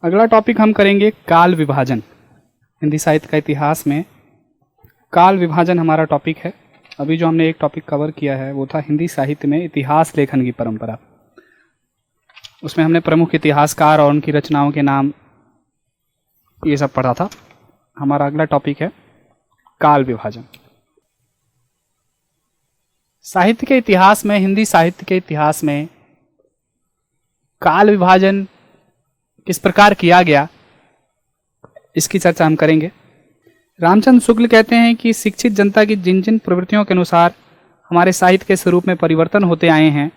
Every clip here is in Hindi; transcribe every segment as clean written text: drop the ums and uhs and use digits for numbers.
अगला टॉपिक हम करेंगे काल विभाजन। हिंदी साहित्य का इतिहास में काल विभाजन हमारा टॉपिक है। अभी जो हमने एक टॉपिक कवर किया है वो था हिंदी साहित्य में इतिहास लेखन की परंपरा। उसमें हमने प्रमुख इतिहासकार और उनकी रचनाओं के नाम ये सब पढ़ा था। हमारा अगला टॉपिक है काल विभाजन। साहित्य के इतिहास में, हिंदी साहित्य के इतिहास में काल विभाजन किस प्रकार किया गया, इसकी चर्चा हम करेंगे। रामचंद्र शुक्ल कहते हैं कि शिक्षित जनता की जिन जिन प्रवृत्तियों के अनुसार हमारे साहित्य के स्वरूप में परिवर्तन होते आए हैं,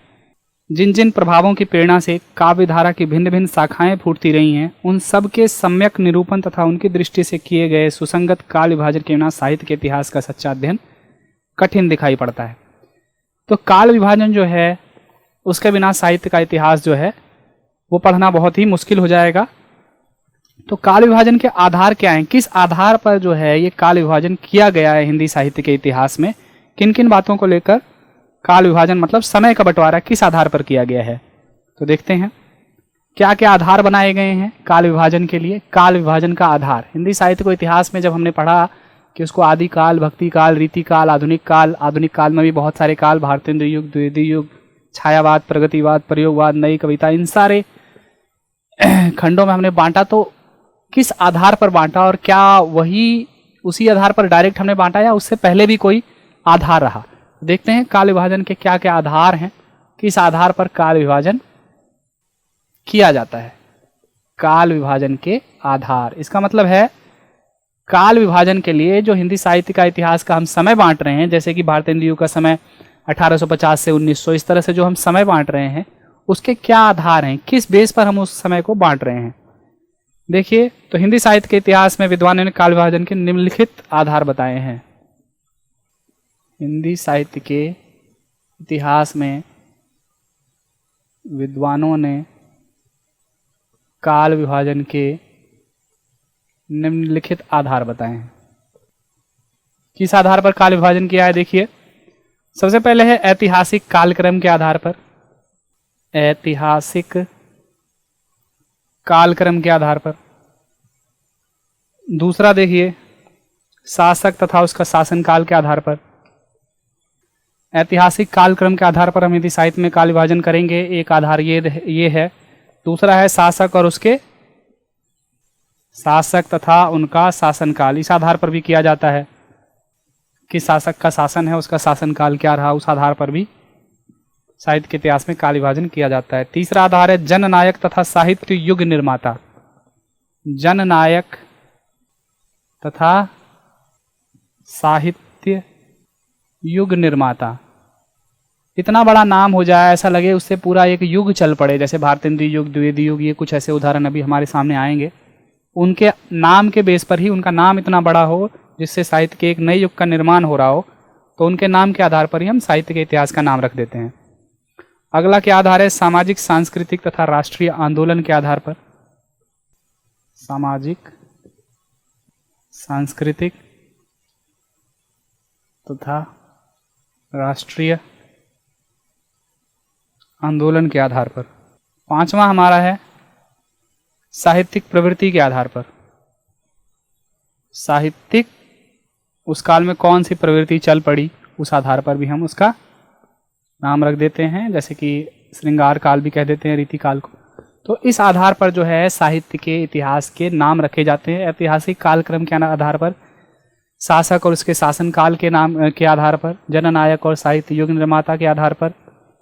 जिन जिन प्रभावों की प्रेरणा से काव्य धारा की भिन्न भिन्न शाखाएं फूटती रही हैं, उन सब के सम्यक निरूपण तथा उनकी दृष्टि से किए गए सुसंगत काल विभाजन के बिना साहित्य के इतिहास का सच्चा अध्ययन कठिन दिखाई पड़ता है। तो काल विभाजन जो है उसके बिना साहित्य का इतिहास जो है वो पढ़ना बहुत ही मुश्किल हो जाएगा। तो काल विभाजन के आधार क्या हैं, किस आधार पर जो है ये काल विभाजन किया गया है हिंदी साहित्य के इतिहास में, किन किन बातों को लेकर काल विभाजन मतलब समय का बंटवारा किस आधार पर किया गया है। तो देखते हैं क्या क्या आधार बनाए गए हैं काल विभाजन के लिए। काल विभाजन का आधार हिंदी साहित्य को इतिहास में जब हमने पढ़ा कि उसको आदि काल, भक्ति काल, रीति काल, आधुनिक काल में भी बहुत सारे काल, भारतेंदु युग, द्विवेदी युग, छायावाद, प्रगतिवाद, प्रयोगवाद, नई कविता, इन सारे खंडों में हमने बांटा। तो किस आधार पर बांटा और क्या वही उसी आधार पर डायरेक्ट हमने बांटा या उससे पहले भी कोई आधार रहा। देखते हैं काल विभाजन के क्या क्या आधार हैं, किस आधार पर काल विभाजन किया जाता है। काल विभाजन के आधार, इसका मतलब है काल विभाजन के लिए जो हिंदी साहित्य का इतिहास का हम समय बांट रहे हैं, जैसे कि भारतेंदु युग का समय 1850 से 1900, इस तरह से जो हम समय बांट रहे हैं उसके क्या आधार हैं, किस बेस पर हम उस समय को बांट रहे हैं। देखिए, तो हिंदी साहित्य के इतिहास में विद्वानों ने काल विभाजन के निम्नलिखित आधार बताए हैं। हिंदी साहित्य के इतिहास में विद्वानों ने काल विभाजन के निम्नलिखित आधार बताए हैं। किस आधार पर काल विभाजन किया है, देखिए सबसे पहले है ऐतिहासिक कालक्रम के आधार पर। ऐतिहासिक कालक्रम के आधार पर। दूसरा देखिए शासक तथा उसका शासनकाल के आधार पर। ऐतिहासिक कालक्रम के आधार पर हम हिंदी साहित्य में काल विभाजन करेंगे, एक आधार ये है। दूसरा है शासक और उसके शासक तथा उनका शासनकाल, इस आधार पर भी किया जाता है कि शासक का शासन है, उसका शासनकाल क्या रहा, उस आधार पर भी साहित्य के इतिहास में काल विभाजन किया जाता है। तीसरा आधार है जननायक तथा साहित्य युग निर्माता। जननायक तथा साहित्य युग निर्माता, इतना बड़ा नाम हो जाए ऐसा लगे उससे पूरा एक युग चल पड़े, जैसे भारतेंदु युग, द्विवेदी युग, ये कुछ ऐसे उदाहरण अभी हमारे सामने आएंगे। उनके नाम के बेस पर ही, उनका नाम इतना बड़ा हो जिससे साहित्य के एक नए युग का निर्माण हो रहा हो, तो उनके नाम के आधार पर ही हम साहित्य के इतिहास का नाम रख देते हैं। अगला क्या आधार है सामाजिक, सांस्कृतिक तथा राष्ट्रीय आंदोलन के आधार पर। सामाजिक, सांस्कृतिक तथा राष्ट्रीय आंदोलन के आधार पर। पांचवा हमारा है साहित्यिक प्रवृत्ति के आधार पर। साहित्यिक, उस काल में कौन सी प्रवृत्ति चल पड़ी, उस आधार पर भी हम उसका नाम रख देते हैं, जैसे कि श्रृंगार काल भी कह देते हैं रीति काल को। तो इस आधार पर जो है साहित्य के इतिहास के नाम रखे जाते हैं। ऐतिहासिक कालक्रम के आधार पर, शासक और उसके शासनकाल के नाम के आधार पर, जननायक और साहित्य युग निर्माता के आधार पर।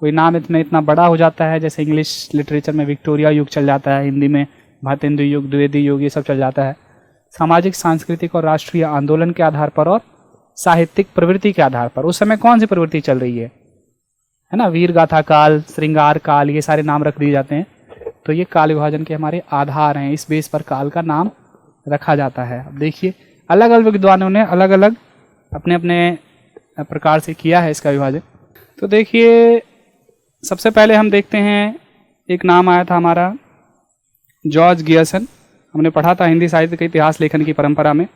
कोई नाम इतना बड़ा हो जाता है, जैसे इंग्लिश लिटरेचर में विक्टोरिया युग चल जाता है, हिंदी में भारतेंदु युग, द्विवेदी युग, ये सब चल जाता है। सामाजिक, सांस्कृतिक और राष्ट्रीय आंदोलन के आधार पर और साहित्यिक प्रवृत्ति के आधार पर। उस समय कौन सी प्रवृत्ति चल रही है ना, वीर गाथा काल, श्रृंगार काल, ये सारे नाम रख दिए जाते हैं। तो ये काल विभाजन के हमारे आधार हैं, इस बेस पर काल का नाम रखा जाता है। अब देखिए अलग अलग विद्वानों ने अलग अलग अपने अपने प्रकार से किया है इसका विभाजन। तो देखिए सबसे पहले हम देखते हैं, एक नाम आया था हमारा जॉर्ज गियर्सन, हमने पढ़ा था हिंदी साहित्य के इतिहास लेखन की परंपरा में।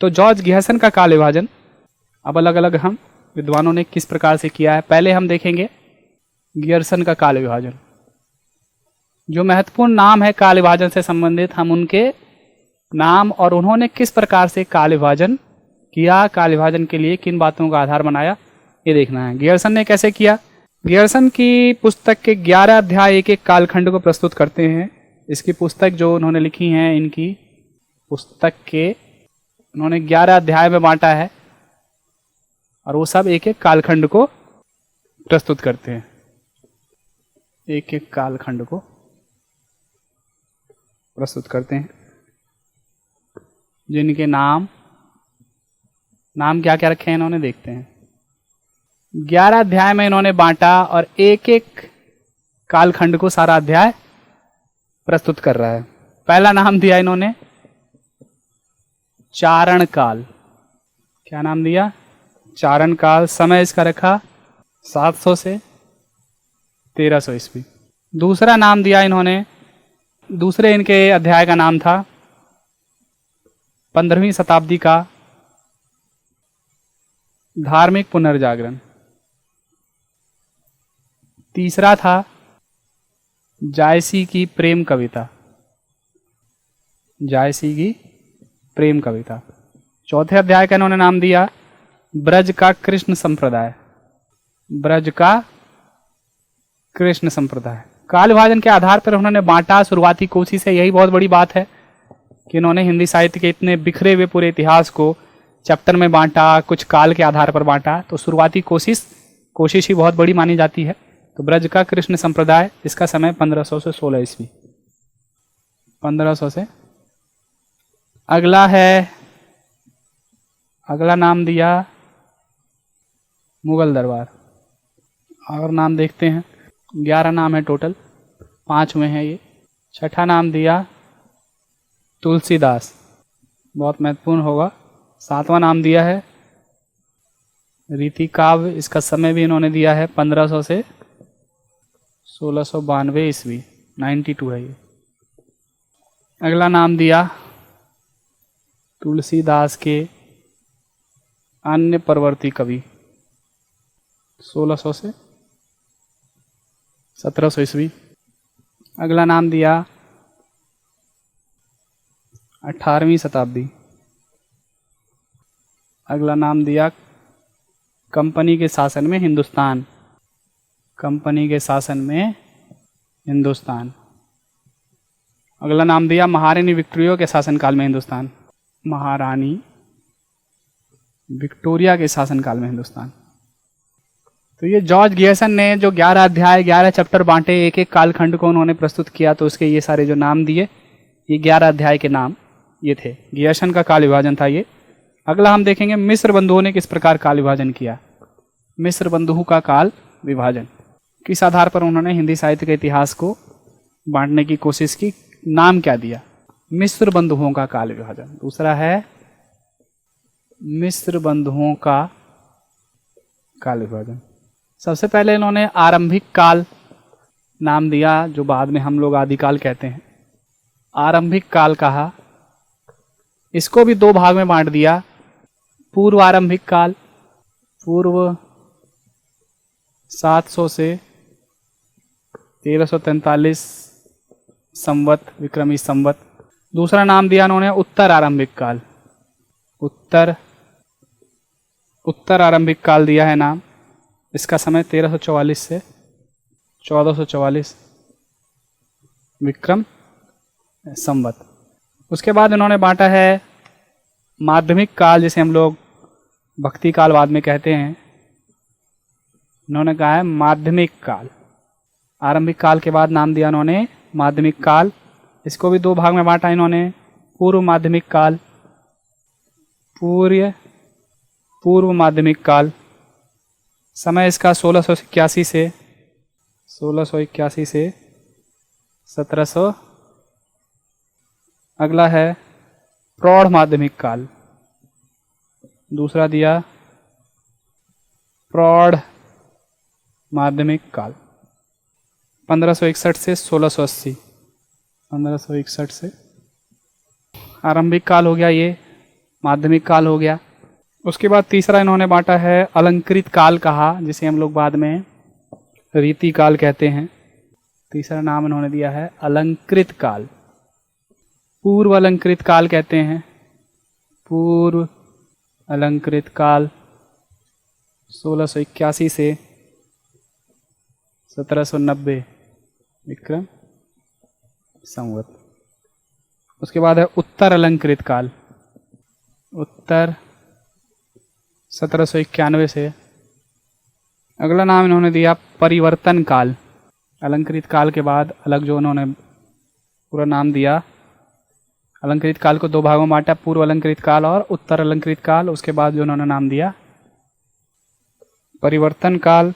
तो जॉर्ज गियर्सन का काल विभाजन अब अलग अलग हम विद्वानों ने किस प्रकार से किया है। पहले हम देखेंगे गियर्सन का काल विभाजन। जो महत्वपूर्ण नाम है काल विभाजन से संबंधित, हम उनके नाम और उन्होंने किस प्रकार से काल विभाजन किया, काल विभाजन के लिए किन बातों का आधार बनाया, ये देखना है। गियर्सन ने कैसे किया? गियर्सन की पुस्तक के 11 अध्याय एक एक कालखंड को प्रस्तुत करते हैं। इसकी पुस्तक जो उन्होंने लिखी है, इनकी पुस्तक के उन्होंने 11 अध्याय में बांटा है और वो सब एक एक कालखंड को प्रस्तुत करते हैं, एक एक कालखंड को प्रस्तुत करते हैं, जिनके नाम क्या क्या रखे हैं इन्होंने, देखते हैं। 11 अध्याय में इन्होंने बांटा और एक एक कालखंड को सारा अध्याय प्रस्तुत कर रहा है। पहला नाम दिया इन्होंने चारण काल। क्या नाम दिया? चारण काल। समय इसका रखा 700 से 1300 ईस्वी। दूसरा नाम दिया इन्होंने, दूसरे इनके अध्याय का नाम था 15वीं शताब्दी का धार्मिक पुनर्जागरण। तीसरा था जायसी की प्रेम कविता, जायसी की प्रेम कविता। चौथे अध्याय का इन्होंने नाम दिया ब्रज का कृष्ण संप्रदाय, ब्रज का कृष्ण संप्रदाय। काल विभाजन के आधार पर उन्होंने बांटा शुरुआती कोशिश है। यही बहुत बड़ी बात है कि इन्होंने हिंदी साहित्य के इतने बिखरे हुए पूरे इतिहास को चैप्टर में बांटा, कुछ काल के आधार पर बांटा। तो शुरुआती कोशिश ही बहुत बड़ी मानी जाती है। तो ब्रज का कृष्ण संप्रदाय, इसका समय 1500 से 16 ईस्वी, 1500 से। अगला नाम दिया मुगल दरबार। और नाम देखते हैं, 11 नाम है टोटल, 5 में है ये। छठा नाम दिया तुलसीदास, बहुत महत्वपूर्ण होगा। 7वां नाम दिया है रीति काव्य। इसका समय भी इन्होंने दिया है 1500 से 1692 ईस्वी, 92 है ये। अगला नाम दिया तुलसीदास के अन्य परवर्ती कवि, 1600 से 1700 ईस्वी। अगला नाम दिया 18वीं शताब्दी। अगला नाम दिया कंपनी के शासन में हिंदुस्तान, कंपनी के शासन में हिंदुस्तान। अगला नाम दिया महारानी विक्टोरिया के शासनकाल में हिंदुस्तान, महारानी विक्टोरिया के शासनकाल में हिंदुस्तान। तो ये जॉर्ज गियर्सन ने जो 11 अध्याय 11 चैप्टर बांटे, एक एक कालखंड को उन्होंने प्रस्तुत किया, तो उसके ये सारे जो नाम दिए, ये 11 अध्याय के नाम ये थे। गियर्सन का काल विभाजन था ये। अगला हम देखेंगे मिस्र बंधुओं ने किस प्रकार काल विभाजन किया। मिस्र बंधुओं का काल विभाजन किस आधार पर उन्होंने हिंदी साहित्य के इतिहास को बांटने की कोशिश की, नाम क्या दिया? मिस्र बंधुओं का काल विभाजन। दूसरा है मिस्र बंधुओं का काल विभाजन। सबसे पहले इन्होंने आरंभिक काल नाम दिया, जो बाद में हम लोग आदिकाल कहते हैं। आरंभिक काल कहा, इसको भी 2 भाग में बांट दिया। पूर्व आरंभिक काल, पूर्व 700 से 1343 संवत, विक्रमी संवत। दूसरा नाम दिया उन्होंने उत्तर आरंभिक काल, उत्तर आरंभिक काल दिया है नाम। इसका समय 1344 से 1444 विक्रम संवत। उसके बाद इन्होंने बांटा है माध्यमिक काल, जिसे हम लोग भक्ति काल बाद में कहते हैं। इन्होंने कहा है माध्यमिक काल। आरंभिक काल के बाद नाम दिया इन्होंने माध्यमिक काल। इसको भी 2 भाग में बांटा इन्होंने, पूर्व माध्यमिक काल, पूर्व माध्यमिक काल। समय इसका 1681 से 1700। अगला है प्रौढ़ माध्यमिक काल। दूसरा दिया प्रौढ़ माध्यमिक काल, 1561 से 1680। 1561 से आरंभिक काल हो गया, ये माध्यमिक काल हो गया। उसके बाद तीसरा इन्होंने बांटा है अलंकृत काल कहा, जिसे हम लोग बाद में रीति काल कहते हैं। तीसरा नाम इन्होंने दिया है अलंकृत काल। पूर्व अलंकृत काल कहते हैं, पूर्व अलंकृत काल 1681 से 1790 विक्रम संवत। उसके बाद है उत्तर अलंकृत काल, उत्तर 1791 से। अगला नाम इन्होंने दिया परिवर्तन काल। अलंकृत काल के बाद अलग जो उन्होंने पूरा नाम दिया, अलंकृत काल को दो भागों में बांटा, पूर्व अलंकृत काल और उत्तर अलंकृत काल। उसके बाद जो उन्होंने नाम दिया परिवर्तन काल।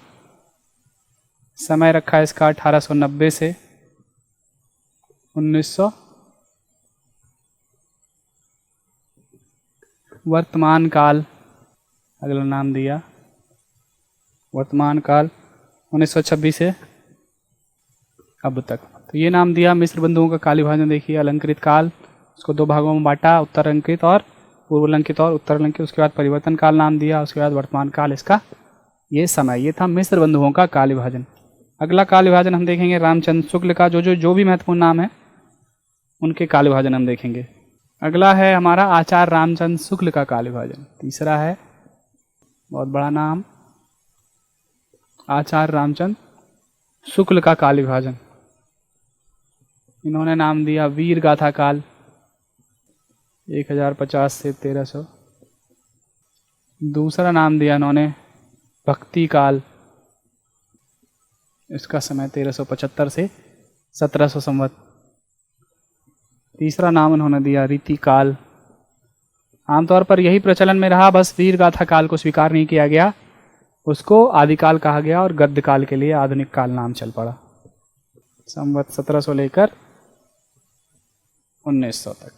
समय रखा है इसका 1890 से 1900। वर्तमान काल अगला नाम दिया, वर्तमान काल 1926 से अब तक। तो ये नाम दिया मिस्र बंधुओं का काल विभाजन। देखिए अलंकृत काल, उसको दो भागों में बांटा, उत्तर अलंकृत और पूर्व अलंकृत और उत्तर अलंकृत। उसके बाद परिवर्तन काल नाम दिया, उसके बाद वर्तमान काल इसका ये समय। ये था मिस्र बंधुओं का काल विभाजन। अगला काल विभाजन हम देखेंगे रामचंद्र शुक्ल का। जो भी महत्वपूर्ण नाम है उनके काल विभाजन हम देखेंगे। अगला है हमारा आचार्य रामचंद्र शुक्ल का काल विभाजन। तीसरा है बहुत बड़ा नाम, आचार्य रामचंद्र शुक्ल का काल विभाजन। इन्होंने नाम दिया वीर गाथा काल 1050 से 1300। दूसरा नाम दिया इन्होंने भक्ति काल, इसका समय 1375 से 1700 संवत। तीसरा नाम इन्होंने दिया रीति काल। आमतौर पर यही प्रचलन में रहा, बस वीर गाथा काल को स्वीकार नहीं किया गया, उसको आदिकाल कहा गया और गद्य काल के लिए आधुनिक काल नाम चल पड़ा। संवत 1700 लेकर 1900 तक।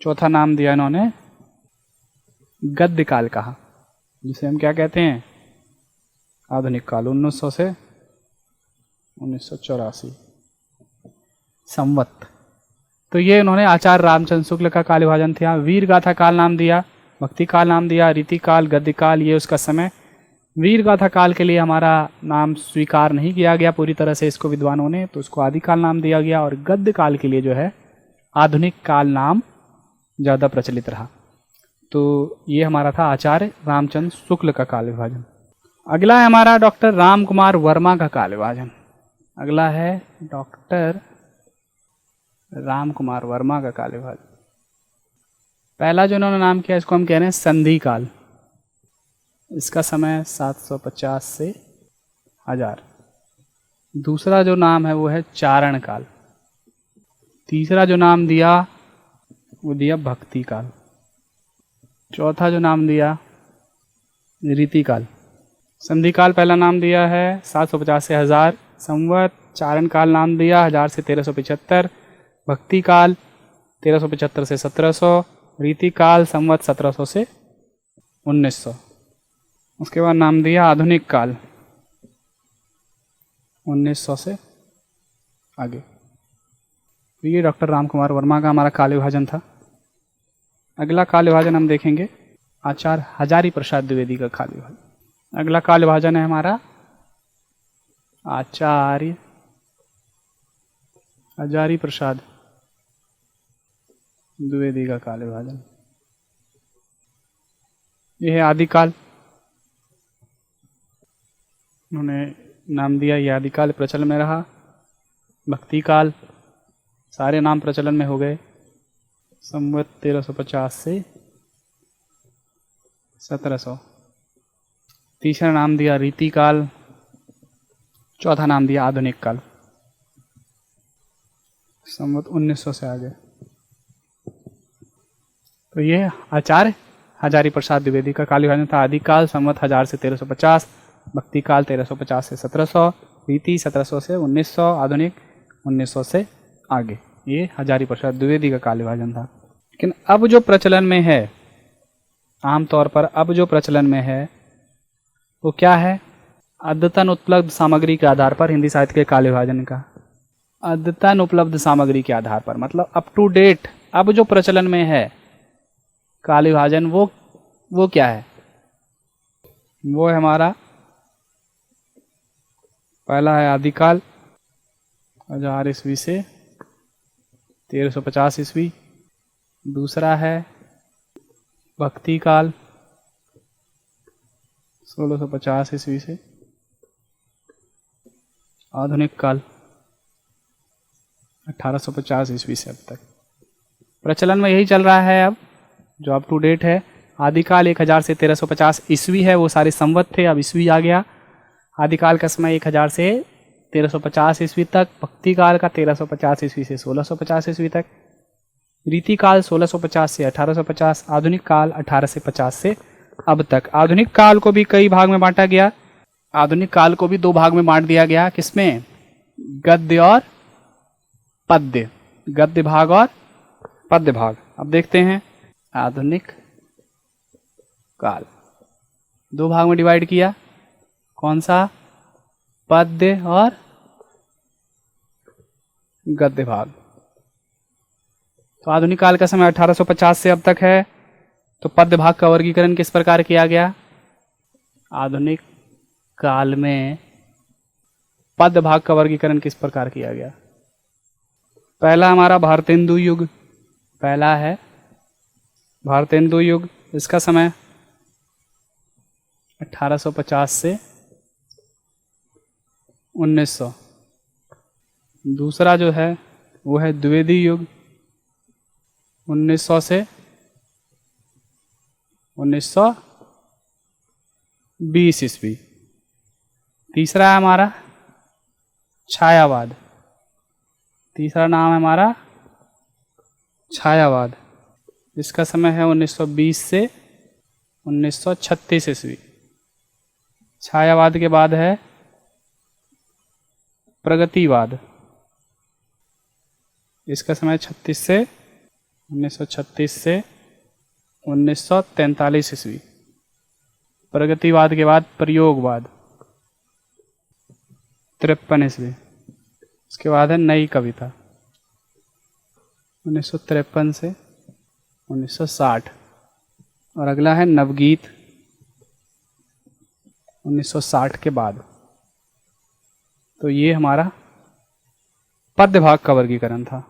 चौथा नाम दिया इन्होंने गद्य काल कहा, जिसे हम क्या कहते हैं आधुनिक काल। 1900 से 1984 संवत। तो ये उन्होंने आचार्य रामचंद्र शुक्ल का काल विभाजन था। वीर गाथा काल नाम दिया, भक्ति काल नाम दिया, रीति काल, गद्य काल, ये उसका समय। वीर गाथा काल के लिए हमारा नाम स्वीकार नहीं किया गया पूरी तरह से इसको विद्वानों ने, तो उसको आदिकाल नाम दिया गया। और गद्य काल के लिए जो है आधुनिक काल नाम ज़्यादा प्रचलित रहा। तो ये हमारा था आचार्य रामचंद्र शुक्ल का काल विभाजन। अगला है हमारा डॉक्टर राम कुमार वर्मा का काल विभाजन। अगला है डॉक्टर राम कुमार वर्मा का काल विभाजन। पहला जो उन्होंने नाम किया इसको हम कह रहे हैं संधि काल। इसका समय 750 से 1000। दूसरा जो नाम है वो है चारण काल। तीसरा जो नाम दिया वो दिया भक्ति काल। चौथा जो नाम दिया रीति काल। संधि काल पहला नाम दिया है 750 से 1000 संवत। चारण काल नाम दिया 1000 से 1375। भक्ति काल 1375 से 1700। रीति काल संवत 1700 से 1900। उसके बाद नाम दिया आधुनिक काल 1900 से आगे। तो ये डॉक्टर राम कुमार वर्मा का हमारा काल विभाजन था। अगला काल विभाजन हम देखेंगे आचार्य हजारी प्रसाद द्विवेदी का काल विभाजन। अगला काल विभाजन है हमारा आचार्य हजारी प्रसाद द्विवेदी का काल विभाजन। यह है आदिकाल, उन्होंने नाम दिया, यह आदिकाल प्रचलन में रहा। भक्ति काल सारे नाम प्रचलन में हो गए। संवत 1350 से 1700। तीसरा नाम दिया रीति काल। चौथा नाम दिया आधुनिक काल संवत 1900 से आगे। तो ये आचार्य हजारी प्रसाद द्विवेदी का काल विभाजन था। आदिकाल संवत 1000 से 1350, भक्ति काल 1350 से 1700, रीति 1700 से 1900, आधुनिक 1900 से आगे। ये हजारी प्रसाद द्विवेदी का काल विभाजन था। लेकिन अब जो प्रचलन में है, आमतौर पर अब जो प्रचलन में है वो क्या है? अद्यतन उपलब्ध सामग्री के आधार पर हिंदी साहित्य के काल विभाजन का। अद्यतन उपलब्ध सामग्री के आधार पर मतलब अप टू डेट अब जो प्रचलन में है काल विभाजन, वो क्या है? वो है हमारा पहला है आदिकाल, 1000 ईस्वी से 1350 ईस्वी। दूसरा है भक्ति काल 1650 ईस्वी से आधुनिक काल 1850 ईस्वी से अब तक। प्रचलन में यही चल रहा है अब, जो अप टू डेट है। आदिकाल 1000 से 1350 ईस्वी है, वो सारे संवत थे, अब ईस्वी आ गया। आदिकाल का समय 1000 से 1350 ईस्वी तक, भक्ति काल का 1350 ईस्वी से 1650 ईस्वी तक, रीति काल 1650 से 1850, आधुनिक काल 1850 से अब तक। आधुनिक काल को भी कई भाग में बांटा गया। आधुनिक काल को भी 2 भाग में बांट दिया गया। किसमें? गद्य और पद्य। गद्य भाग और पद्य भाग। अब देखते हैं आधुनिक काल 2 भाग में डिवाइड किया। कौन सा? पद्य और गद्य भाग। तो आधुनिक काल का समय 1850 से अब तक है। तो पद्य भाग का वर्गीकरण किस प्रकार किया गया? आधुनिक काल में पद्य भाग का वर्गीकरण किस प्रकार किया गया? पहला हमारा भारतेंदु युग, पहला है भारतेंदु युग। इसका समय 1850 से 1900। दूसरा जो है वो है द्विवेदी युग, 1900 से 1920 ईस्वी। तीसरा है हमारा छायावाद। तीसरा नाम है हमारा छायावाद। इसका समय है 1920 से 1936 ईस्वी। छायावाद के बाद है प्रगतिवाद। इसका समय 1936 से 1943 ईस्वी। प्रगतिवाद के बाद प्रयोगवाद 53 ईस्वी। इसके बाद है नई कविता 1953 से 1960। और अगला है नवगीत 1960 के बाद। तो ये हमारा पद्य भाग का वर्गीकरण था।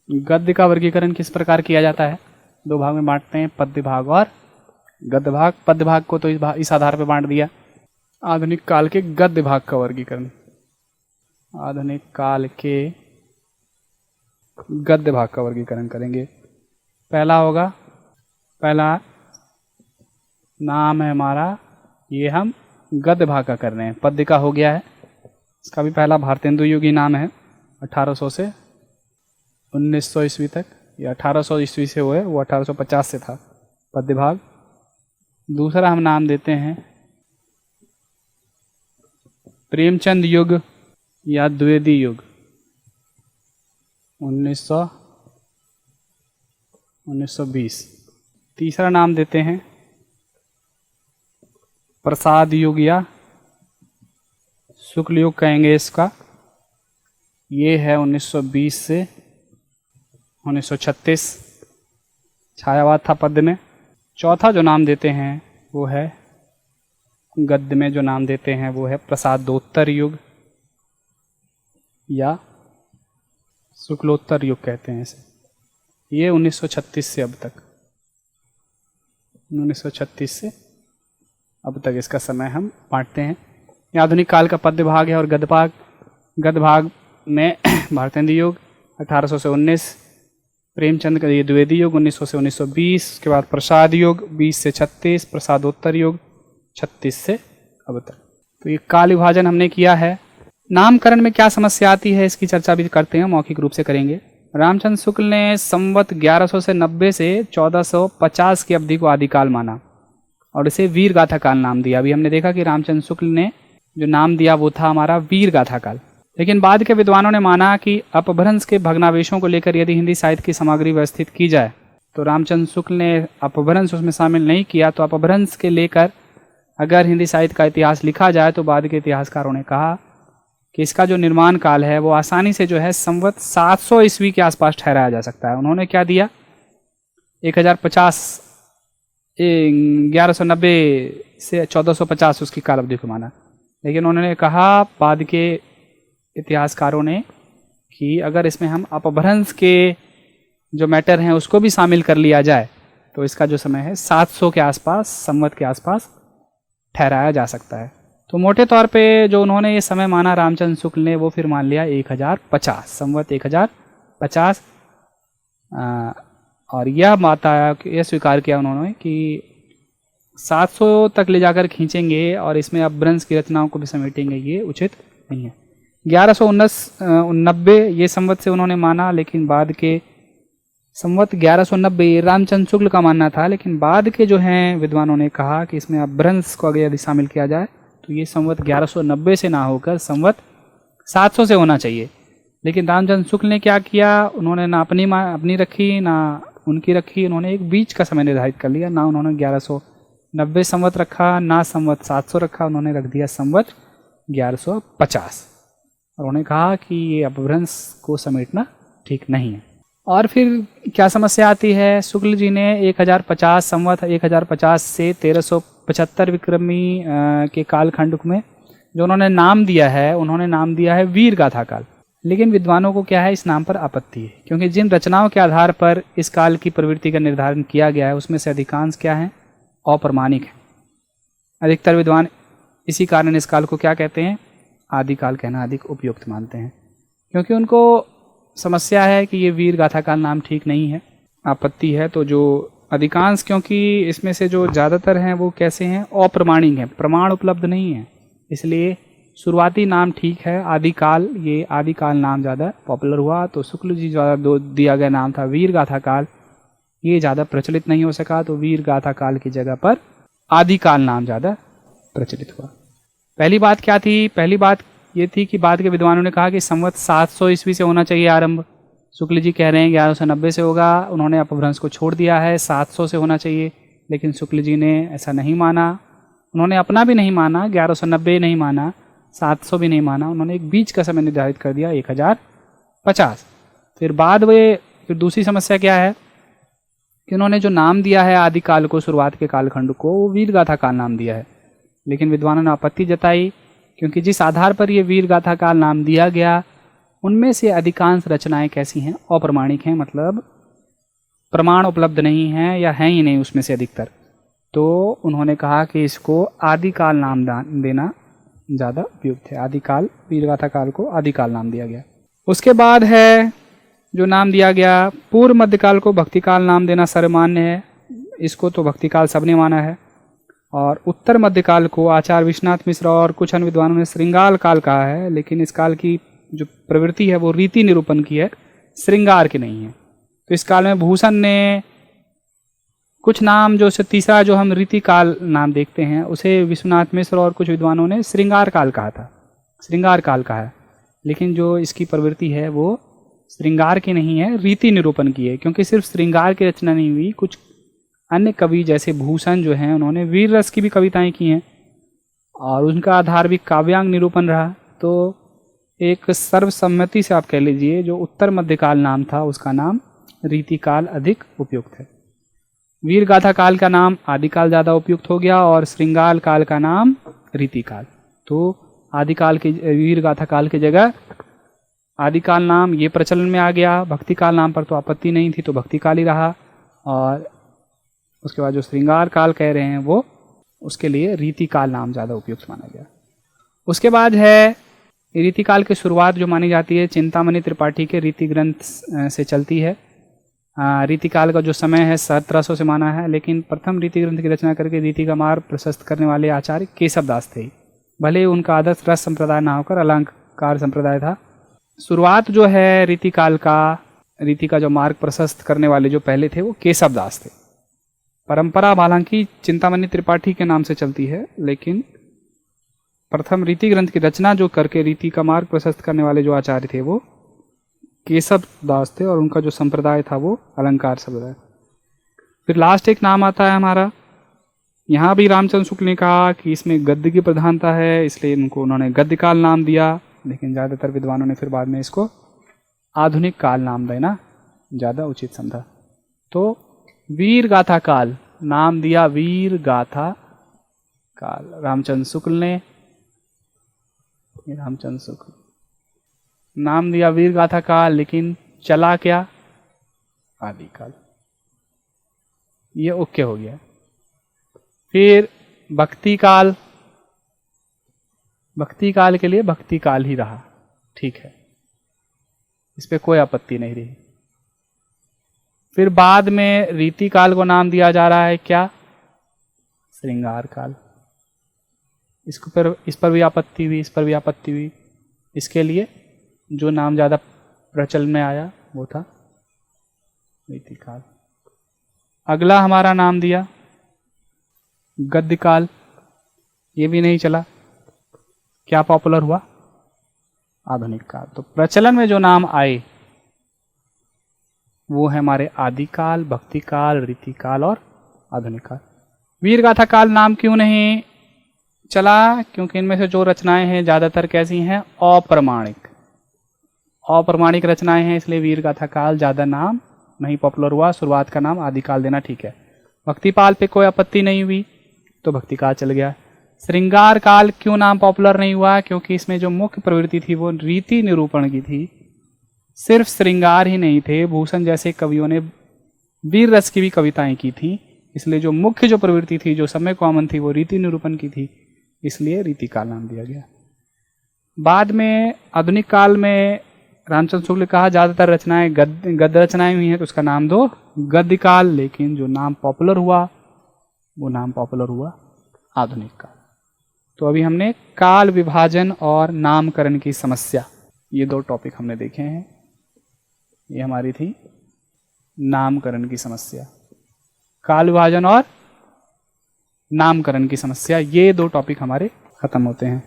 गद्य का वर्गीकरण किस प्रकार किया जाता है? 2 भाग में बांटते हैं, पद्य भाग और गद्य भाग। पद्य भाग को तो इस आधार पर बांट दिया। आधुनिक काल के गद्य भाग का वर्गीकरण, आधुनिक काल के गद्य भाग का वर्गीकरण करेंगे। पहला होगा, पहला नाम है हमारा, ये हम गद्य भाग का कर रहे हैं। पद्य का हो गया है, इसका भी पहला भारतेंदु युग ही नाम है। 1800 से 1900 ईस्वी तक, या 1800 ईस्वी से हुए, वो 1850 से था पद्य भाग। दूसरा हम नाम देते हैं प्रेमचंद युग या द्विवेदी युग, 1920। तीसरा नाम देते हैं प्रसाद युग या शुक्ल युग कहेंगे इसका। ये है 1920 से 1936। छायावाद था पद्य में। चौथा जो नाम देते हैं वो है, गद्य में जो नाम देते हैं वो है प्रसादोत्तर युग या शुक्लोत्तर युग कहते हैं इसे। ये 1936 से अब तक, 1936 से अब तक इसका समय हम बांटते हैं। ये आधुनिक काल का पद्य भाग है। और गद्य भाग, गद्य भाग में भारतेंदु युग 1800 से 19, प्रेमचंद का ये द्विवेदी युग 1900 से 1920, उसके बाद प्रसाद युग 20 से 36, प्रसादोत्तर युग 36 से अब तक। तो ये काल विभाजन हमने किया है। नामकरण में क्या समस्या आती है इसकी चर्चा भी करते हैं, मौखिक रूप से करेंगे। रामचंद्र शुक्ल ने संवत 1100 से 90 से 1450 की अवधि को आदिकाल माना और इसे वीर गाथा काल नाम दिया। अभी हमने देखा कि रामचंद्र शुक्ल ने जो नाम दिया वो था हमारा वीर गाथा काल। लेकिन बाद के विद्वानों ने माना कि अपभ्रंश के भग्नावेशों को लेकर यदि हिंदी साहित्य की सामग्री व्यवस्थित की जाए, तो रामचंद्र शुक्ल ने अपभ्रंश उसमें शामिल नहीं किया। तो अपभ्रंश के लेकर अगर हिंदी साहित्य का इतिहास लिखा जाए तो बाद के इतिहासकारों ने कहा कि इसका जो निर्माण काल है वो आसानी से जो है संवत 700 ईस्वी के आसपास ठहराया जा सकता है। उन्होंने क्या दिया, 1050 1190 से 1450 उसकी काल अवधि को माना। लेकिन उन्होंने कहा बाद के इतिहासकारों ने कि अगर इसमें हम अपभ्रंश के जो मैटर हैं उसको भी शामिल कर लिया जाए तो इसका जो समय है 700 के आसपास, संवत के आसपास ठहराया जा सकता है। तो मोटे तौर पे जो उन्होंने ये समय माना रामचंद्र शुक्ल ने, वो फिर मान लिया 1050, संवत 1050। और यह स्वीकार किया उन्होंने कि 700 तक ले जाकर खींचेंगे और इसमें अपभ्रंश की रचनाओं को भी समेटेंगे, ये उचित नहीं है। 1190 ये संवत से उन्होंने माना, लेकिन बाद के संवत 1190 रामचंद्र शुक्ल का मानना था, लेकिन बाद के जो हैं विद्वानों ने कहा कि इसमें अपभ्रंश को अगर यदि शामिल किया जाए तो ये संवत 1190 से ना होकर संवत 700 से होना चाहिए। लेकिन रामचंद्र शुक्ल ने क्या किया, उन्होंने ना अपनी रखी ना उनकी रखी, उन्होंने एक बीच का समय निर्धारित कर लिया। ना उन्होंने 1190 संवत रखा, ना संवत 700 रखा, उन्होंने रख दिया संवत 1150। और उन्होंने कहा कि ये अपभ्रंश को समेटना ठीक नहीं है। और फिर क्या समस्या आती है, शुक्ल जी ने 1050 संवत 1050 से 1375 विक्रमी के कालखंड में जो उन्होंने नाम दिया है, उन्होंने नाम दिया है वीर गाथा काल। लेकिन विद्वानों को क्या है, इस नाम पर आपत्ति है, क्योंकि जिन रचनाओं के आधार पर इस काल की प्रवृत्ति का निर्धारण किया गया है उसमें से अधिकांश क्या है, अप्रमाणिक है। अधिकतर विद्वान इसी कारण इस काल को क्या कहते हैं, आदिकाल कहना अधिक उपयुक्त मानते हैं, क्योंकि उनको समस्या है कि ये वीर गाथा काल नाम ठीक नहीं है, आपत्ति है। तो जो अधिकांश, क्योंकि इसमें से जो ज़्यादातर हैं वो कैसे हैं, अप्रमाणिक हैं, प्रमाण उपलब्ध नहीं है, इसलिए शुरुआती नाम ठीक है आदिकाल, ये आदिकाल नाम ज़्यादा पॉपुलर हुआ। तो शुक्ल जी द्वारा दिया गया नाम था वीर गाथा काल, ये ज़्यादा प्रचलित नहीं हो सका, तो वीर गाथा काल की जगह पर आदिकाल नाम ज़्यादा प्रचलित हुआ। पहली बात क्या थी, पहली बात ये थी कि बाद के विद्वानों ने कहा कि संवत 700 ईस्वी से होना चाहिए आरंभ। शुक्ल जी कह रहे हैं 1190 से होगा, उन्होंने अपभ्रंश को छोड़ दिया है, 700 से होना चाहिए। लेकिन शुक्ल जी ने ऐसा नहीं माना, उन्होंने अपना भी नहीं माना, 1190 नहीं माना, 700 भी नहीं माना, उन्होंने एक बीच का समय निर्धारित कर दिया 1050। फिर दूसरी समस्या क्या है कि उन्होंने जो नाम दिया है आदिकाल को, शुरुआत के कालखंड को, वो वीर गाथा काल नाम दिया है। लेकिन विद्वानों ने आपत्ति जताई, क्योंकि जिस आधार पर ये वीर गाथा काल नाम दिया गया उनमें से अधिकांश रचनाएं कैसी हैं, अप्रमाणिक हैं, मतलब प्रमाण उपलब्ध नहीं हैं या हैं ही नहीं उसमें से अधिकतर। तो उन्होंने कहा कि इसको आदिकाल नाम देना ज़्यादा उपयुक्त है। आदिकाल, वीर गाथा काल को आदिकाल नाम दिया गया। उसके बाद है जो नाम दिया गया, पूर्व मध्यकाल को भक्तिकाल नाम देना सर्वमान्य है, इसको तो भक्तिकाल सबने माना है। और उत्तर मध्यकाल को आचार्य विश्वनाथ मिश्र और कुछ अन्य विद्वानों ने श्रृंगार काल कहा है, लेकिन इस काल की जो प्रवृत्ति है वो रीति निरूपण की है, श्रृंगार की नहीं है। तो इस काल में भूषण ने कुछ नाम, जो तीसरा जो हम रीति काल नाम देखते हैं उसे विश्वनाथ मिश्र और कुछ विद्वानों ने श्रृंगार काल कहा था, श्रृंगार काल कहा है। लेकिन जो इसकी प्रवृत्ति है वो श्रृंगार की नहीं है, रीति निरूपण की है, क्योंकि सिर्फ श्रृंगार की रचना नहीं हुई, कुछ अन्य कवि जैसे भूषण जो हैं उन्होंने वीर रस की भी कविताएं की हैं और उनका आधार भी काव्यांग निरूपण रहा। तो एक सर्वसम्मति से आप कह लीजिए जो उत्तर मध्यकाल नाम था उसका नाम रीतिकाल अधिक उपयुक्त है। वीर गाथा काल का नाम आदिकाल ज़्यादा उपयुक्त हो गया और श्रृंगार काल का नाम रीतिकाल। तो आदिकाल के वीर गाथा काल की जगह आदिकाल नाम ये प्रचलन में आ गया। भक्तिकाल नाम पर तो आपत्ति नहीं थी, तो भक्तिकाल ही रहा। और उसके बाद जो श्रृंगार काल कह रहे हैं वो उसके लिए रीतिकाल नाम ज़्यादा उपयुक्त माना गया। उसके बाद है रीतिकाल की शुरुआत जो मानी जाती है चिंतामणि त्रिपाठी के रीति ग्रंथ से चलती है। रीतिकाल का जो समय है 1700 से माना है, लेकिन प्रथम रीति ग्रंथ की रचना करके रीति का मार्ग प्रशस्त करने वाले आचार्य केशव दास थे। भले ही उनका आदर्श रस संप्रदाय ना होकर अलंकार संप्रदाय था। शुरुआत जो है रीतिकाल का, रीति का जो मार्ग प्रशस्त करने वाले जो पहले थे वो केशव दास थे। परंपरा हालांकि चिंतामणि त्रिपाठी के नाम से चलती है, लेकिन प्रथम रीति ग्रंथ की रचना जो करके रीति का मार्ग प्रशस्त करने वाले जो आचार्य थे वो केशव दास थे और उनका जो संप्रदाय था वो अलंकार संप्रदाय। फिर लास्ट एक नाम आता है हमारा, यहाँ भी रामचंद्र शुक्ल ने कहा कि इसमें गद्य की प्रधानता है, इसलिए उन्होंने गद्यकाल नाम दिया। लेकिन ज़्यादातर विद्वानों ने फिर बाद में इसको आधुनिक काल नाम देना ज़्यादा उचित समझा। तो वीर गाथा काल नाम दिया वीर गाथा काल रामचंद्र शुक्ल ने। रामचंद्र शुक्ल नाम दिया वीर गाथा काल, लेकिन चला क्या? आदिकाल। ये ओके हो गया। फिर भक्ति काल, भक्ति काल के लिए भक्ति काल ही रहा, ठीक है, इस पे कोई आपत्ति नहीं रही। फिर बाद में रीति काल को नाम दिया जा रहा है क्या? श्रृंगार काल। इस पर भी आपत्ति हुई, इस पर भी आपत्ति हुई। इसके लिए जो नाम ज्यादा प्रचलन में आया वो था रीति काल। अगला हमारा नाम दिया गद्य काल, ये भी नहीं चला। क्या पॉपुलर हुआ? आधुनिक काल। तो प्रचलन में जो नाम आए वो है हमारे आदि काल, भक्ति काल, रीति काल और आधुनिक काल। वीर गाथा काल नाम क्यों नहीं चला? क्योंकि इनमें से जो रचनाएं हैं ज्यादातर कैसी हैं? अप्रमाणिक, अप्रमाणिक रचनाएं हैं, इसलिए वीर गाथा काल ज्यादा नाम नहीं पॉपुलर हुआ। शुरुआत का नाम आदिकाल देना ठीक है। भक्ति पाल पे कोई आपत्ति नहीं हुई तो भक्ति काल चल गया। श्रृंगार काल क्यों नाम पॉपुलर नहीं हुआ? क्योंकि इसमें जो मुख्य प्रवृत्ति थी वो रीति निरूपण की थी। सिर्फ श्रृंगार ही नहीं थे, भूषण जैसे कवियों ने वीर रस की भी कविताएं की थी, इसलिए जो मुख्य जो प्रवृत्ति थी, जो समय कॉमन थी, वो रीति निरूपण की थी, इसलिए रीति काल नाम दिया गया। बाद में आधुनिक काल में रामचंद्र शुक्ल ने कहा ज्यादातर रचनाएं गद्य रचनाएं हुई हैं तो उसका नाम दो गद्य काल, लेकिन जो नाम पॉपुलर हुआ वो नाम पॉपुलर हुआ आधुनिक काल। तो अभी हमने काल विभाजन और नामकरण की समस्या, ये दो टॉपिक हमने देखे हैं। ये हमारी थी नामकरण की समस्या, काल विभाजन और नामकरण की समस्या, ये दो टॉपिक हमारे खत्म होते हैं।